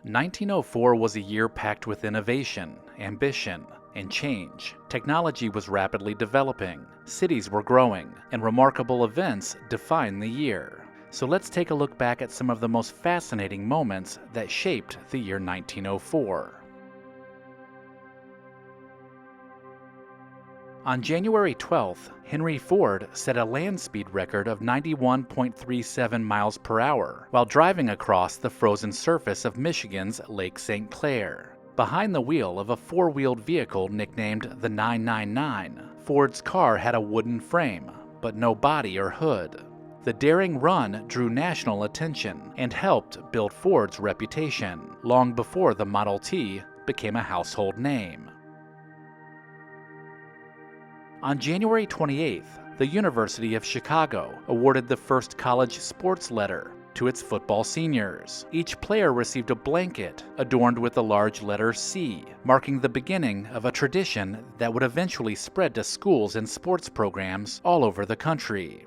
1904 was a year packed with innovation, ambition, and change. Technology was rapidly developing, cities were growing, and remarkable events defined the year. So let's take a look back at some of the most fascinating moments that shaped the year 1904. On January 12th, Henry Ford set a land speed record of 91.37 miles per hour while driving across the frozen surface of Michigan's Lake St. Clair. Behind the wheel of a four-wheeled vehicle nicknamed the 999, Ford's car had a wooden frame, but no body or hood. The daring run drew national attention and helped build Ford's reputation long before the Model T became a household name. On January 28th, the University of Chicago awarded the first college sports letter to its football seniors. Each player received a blanket adorned with the large letter C, marking the beginning of a tradition that would eventually spread to schools and sports programs all over the country.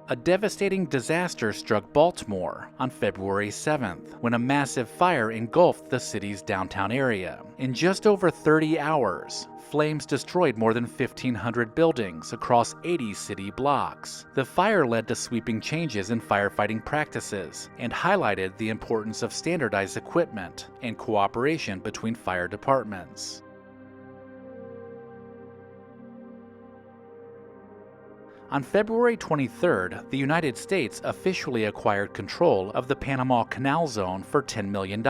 A devastating disaster struck Baltimore on February 7th when a massive fire engulfed the city's downtown area. In just over 30 hours, flames destroyed more than 1,500 buildings across 80 city blocks. The fire led to sweeping changes in firefighting practices and highlighted the importance of standardized equipment and cooperation between fire departments. On February 23rd, the United States officially acquired control of the Panama Canal Zone for $10 million.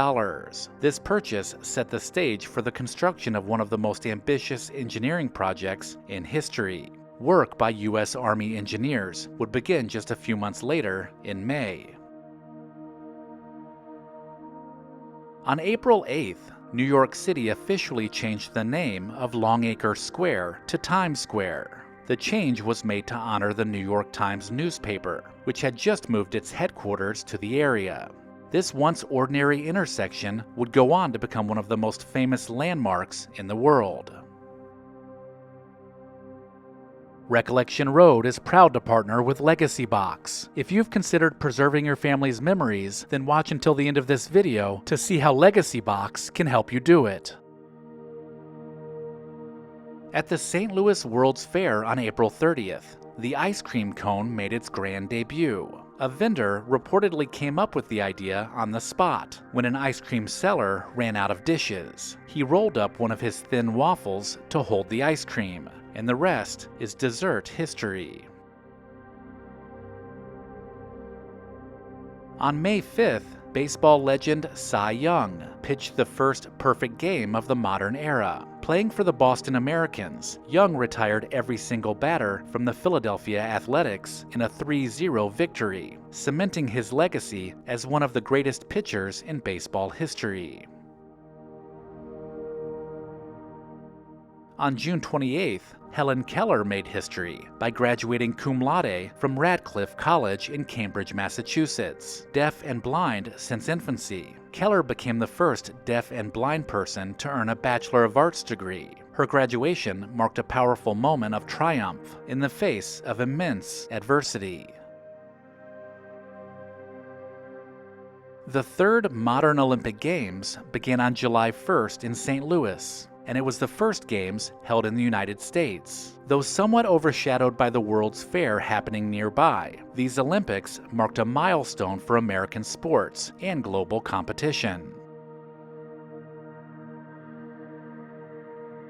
This purchase set the stage for the construction of one of the most ambitious engineering projects in history. Work by U.S. Army engineers would begin just a few months later in May. On April 8th, New York City officially changed the name of Longacre Square to Times Square. The change was made to honor the New York Times newspaper, which had just moved its headquarters to the area. This once ordinary intersection would go on to become one of the most famous landmarks in the world. Recollection Road is proud to partner with LEGACYBOX. If you've considered preserving your family's memories, then watch until the end of this video to see how LEGACYBOX can help you do it. At the St. Louis World's Fair on April 30th, the ice cream cone made its grand debut. A vendor reportedly came up with the idea on the spot when an ice cream seller ran out of dishes. He rolled up one of his thin waffles to hold the ice cream, and the rest is dessert history. On May 5th, baseball legend Cy Young pitched the first perfect game of the modern era. Playing for the Boston Americans, Young retired every single batter from the Philadelphia Athletics in a 3-0 victory, cementing his legacy as one of the greatest pitchers in baseball history. On June 28th, Helen Keller made history by graduating cum laude from Radcliffe College in Cambridge, Massachusetts. Deaf and blind since infancy, Keller became the first deaf and blind person to earn a Bachelor of Arts degree. Her graduation marked a powerful moment of triumph in the face of immense adversity. The third modern Olympic Games began on July 1st in St. Louis, and it was the first games held in the United States. Though somewhat overshadowed by the World's Fair happening nearby, these Olympics marked a milestone for American sports and global competition.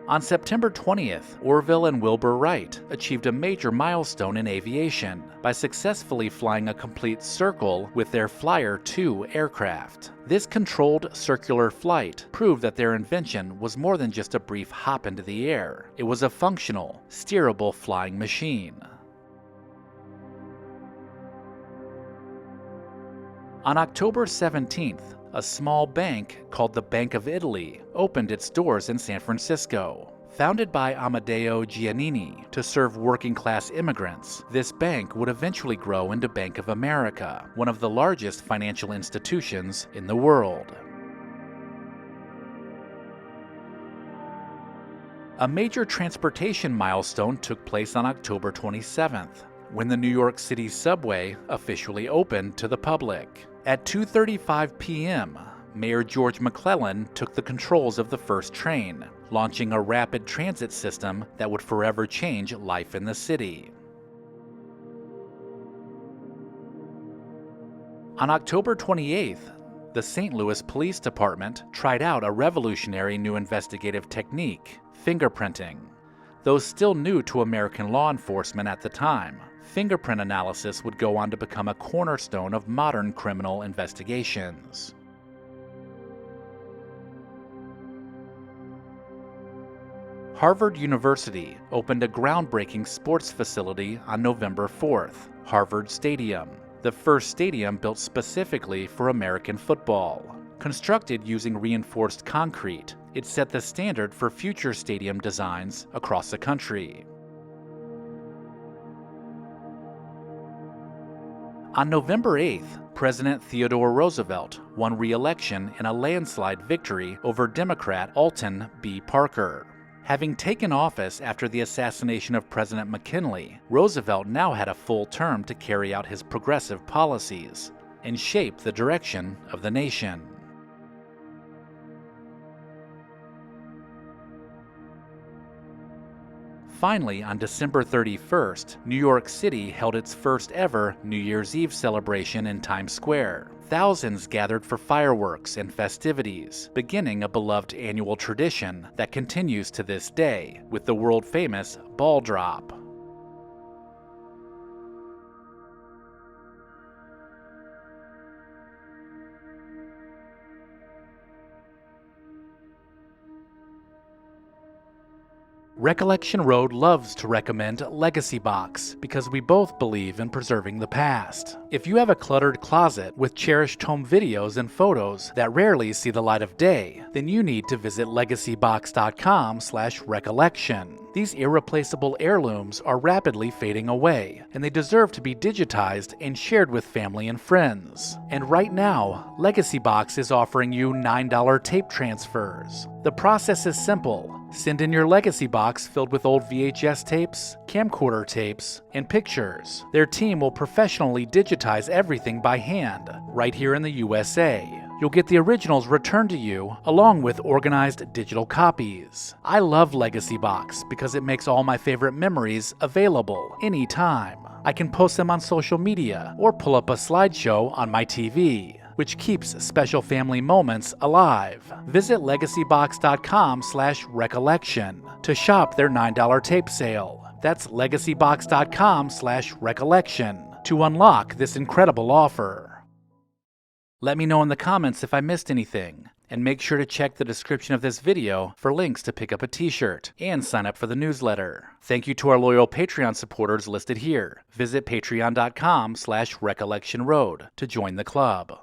On September 20th, Orville and Wilbur Wright achieved a major milestone in aviation by successfully flying a complete circle with their Flyer 2 aircraft. This controlled circular flight proved that their invention was more than just a brief hop into the air. It was a functional, steerable flying machine. On October 17th, a small bank called the Bank of Italy opened its doors in San Francisco. Founded by Amedeo Giannini to serve working-class immigrants, this bank would eventually grow into Bank of America, one of the largest financial institutions in the world. A major transportation milestone took place on October 27th, when the New York City subway officially opened to the public. At 2:35 p.m., Mayor George McClellan took the controls of the first train, launching a rapid transit system that would forever change life in the city. On October 28th, the St. Louis Police Department tried out a revolutionary new investigative technique, fingerprinting. Though still new to American law enforcement at the time, fingerprint analysis would go on to become a cornerstone of modern criminal investigations. Harvard University opened a groundbreaking sports facility on November 4th, Harvard Stadium, the first stadium built specifically for American football. Constructed using reinforced concrete, it set the standard for future stadium designs across the country. On November 8th, President Theodore Roosevelt won re-election in a landslide victory over Democrat Alton B. Parker. Having taken office after the assassination of President McKinley, Roosevelt now had a full term to carry out his progressive policies and shape the direction of the nation. Finally, on December 31st, New York City held its first ever New Year's Eve celebration in Times Square. Thousands gathered for fireworks and festivities, beginning a beloved annual tradition that continues to this day with the world-famous ball drop. Recollection Road loves to recommend LEGACYBOX because we both believe in preserving the past. If you have a cluttered closet with cherished home videos and photos that rarely see the light of day, then you need to visit LEGACYBOX.com/recollection. These irreplaceable heirlooms are rapidly fading away, and they deserve to be digitized and shared with family and friends. And right now, LEGACYBOX is offering you $9 tape transfers. The process is simple. Send in your LEGACYBOX filled with old VHS tapes, camcorder tapes, and pictures. Their team will professionally digitize everything by hand, right here in the USA. You'll get the originals returned to you, along with organized digital copies. I love LEGACYBOX because it makes all my favorite memories available anytime. I can post them on social media or pull up a slideshow on my TV, which keeps special family moments alive. Visit LEGACYBOX.com/recollection to shop their $9 tape sale. That's LEGACYBOX.com/recollection to unlock this incredible offer. Let me know in the comments if I missed anything, and make sure to check the description of this video for links to pick up a t-shirt and sign up for the newsletter. Thank you to our loyal Patreon supporters listed here. Visit patreon.com/recollectionroad to join the club.